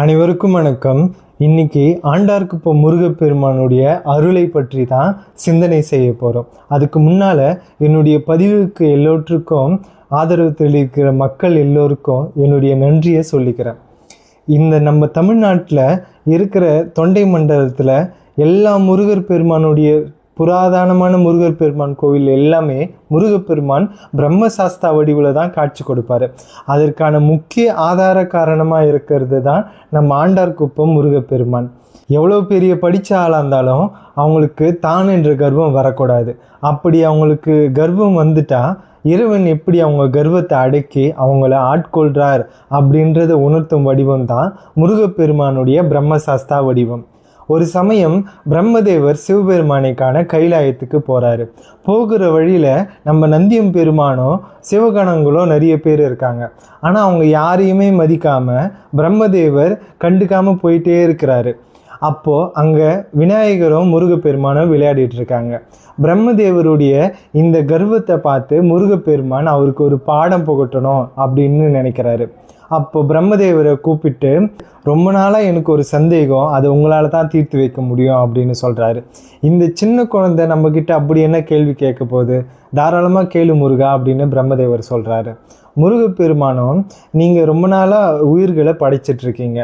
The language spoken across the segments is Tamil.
அனைவருக்கும் வணக்கம். இன்னைக்கு ஆண்டார்குப்பம் முருகப்பெருமானுடைய அருளை பற்றி தான் சிந்தனை செய்ய போகிறோம். அதுக்கு முன்னால் என்னுடைய பதிவுக்கு எல்லோருக்கும் ஆதரவு தெரிவிக்கிற மக்கள் எல்லோருக்கும் என்னுடைய நன்றியை சொல்லிக்கிறேன். இந்த நம்ம தமிழ்நாட்டில் இருக்கிற தொண்டை மண்டலத்தில் எல்லா முருகர் பெருமானுடைய புராதனமான முருகர் பெருமான் கோவில் எல்லாமே முருகப்பெருமான் பிரம்மசாஸ்தா வடிவில் தான் காட்சி கொடுப்பாரு. அதற்கான முக்கிய ஆதார காரணமாக இருக்கிறது தான் நம்ம ஆண்டார்குப்பம் முருகப்பெருமான். எவ்வளோ பெரிய படித்த ஆளாக இருந்தாலும் அவங்களுக்கு தான் என்ற கர்வம் வரக்கூடாது. அப்படி அவங்களுக்கு கர்வம் வந்துட்டா இறைவன் எப்படி அவங்க கர்வத்தை அடக்கி அவங்கள ஆட்கொள்கிறார் அப்படின்றத உணர்த்தும் வடிவம் தான் முருகப்பெருமானுடைய பிரம்மசாஸ்தா வடிவம். ஒரு சமயம் பிரம்மதேவர் சிவபெருமானை காண கைலாயத்துக்கு போகிறாரு. போகிற வழியில் நம்ம நந்தியம் பெருமானோ சிவகணங்களோ நிறைய பேர் இருக்காங்க. ஆனால் அவங்க யாரையுமே மதிக்காமல் பிரம்மதேவர் கண்டுக்காமல் போயிட்டே இருக்கிறாரு. அப்போது அங்கே விநாயகரும் முருகப்பெருமானும் விளையாடிட்டு இருக்காங்க. பிரம்மதேவருடைய இந்த கர்வத்தை பார்த்து முருகப்பெருமான் அவருக்கு ஒரு பாடம் புகட்டணும் அப்படின்னு நினைக்கிறாரு. அப்போ பிரம்மதேவரை கூப்பிட்டு, ரொம்ப நாளாக எனக்கு ஒரு சந்தேகம், அதை உங்களால் தான் தீர்த்து வைக்க முடியும் அப்படின்னு சொல்கிறாரு. இந்த சின்ன குழந்தை நம்மக்கிட்ட அப்படி என்ன கேள்வி கேட்க போகுது, தாராளமாக கேளு முருகா அப்படின்னு பிரம்மதேவர் சொல்கிறாரு. முருகப்பெருமானும், நீங்கள் ரொம்ப நாளாக உயிர்களை படைச்சிட்ருக்கீங்க,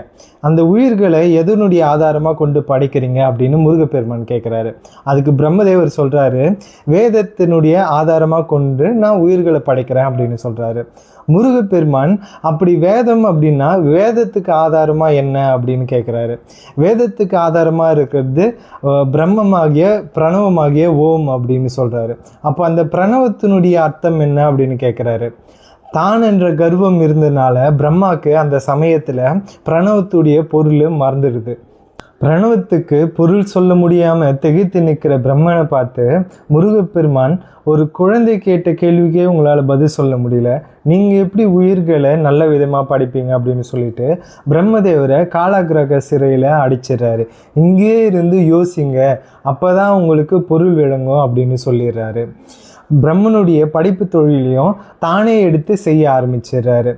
அந்த உயிர்களை எதனுடைய ஆதாரமாக கொண்டு படைக்கிறீங்க அப்படின்னு முருகப்பெருமான் கேட்குறாரு. அதுக்கு பிரம்மதேவர் சொல்கிறாரு, வேதத்தினுடைய ஆதாரமாக கொண்டு நான் உயிர்களை படைக்கிறேன் அப்படின்னு சொல்கிறாரு. முருகப்பெருமான், அப்படி வேதம் அப்படின்னா வேதத்துக்கு ஆதாரமாக என்ன அப்படின்னு கேட்குறாரு. வேதத்துக்கு ஆதாரமாக இருக்கிறது பிரம்மமாகிய பிரணவமாகிய ஓம் அப்படின்னு சொல்கிறாரு. அப்போ அந்த பிரணவத்தினுடைய அர்த்தம் என்ன அப்படின்னு கேட்குறாரு. தான் என்ற கர்வம் இருந்ததுனால பிரம்மாவுக்கு அந்த சமயத்தில் பிரணவத்துடைய பொருள் மறந்துடுது. பிரணவத்துக்கு பொருள் சொல்ல முடியாமல் திகைத்து நிற்கிற பிரம்மனை பார்த்து முருகப்பெருமான், ஒரு குழந்தை கேட்ட கேள்விக்கே உங்களால் பதில் சொல்ல முடியல, நீங்கள் எப்படி உயிர்களை நல்ல விதமாக படைப்பீங்க அப்படின்னு சொல்லிட்டு பிரம்மதேவரை காலாகிரக சிறையில் அடிச்சிடுறாரு. இங்கே இருந்து யோசிங்க, அப்போ தான் உங்களுக்கு பொருள் விளங்கும் அப்படின்னு சொல்லிடுறாரு. பிரம்மனுடைய படைப்பு தொழிலையும் தானே எடுத்து செய்ய ஆரம்பிச்சிடுறாரு.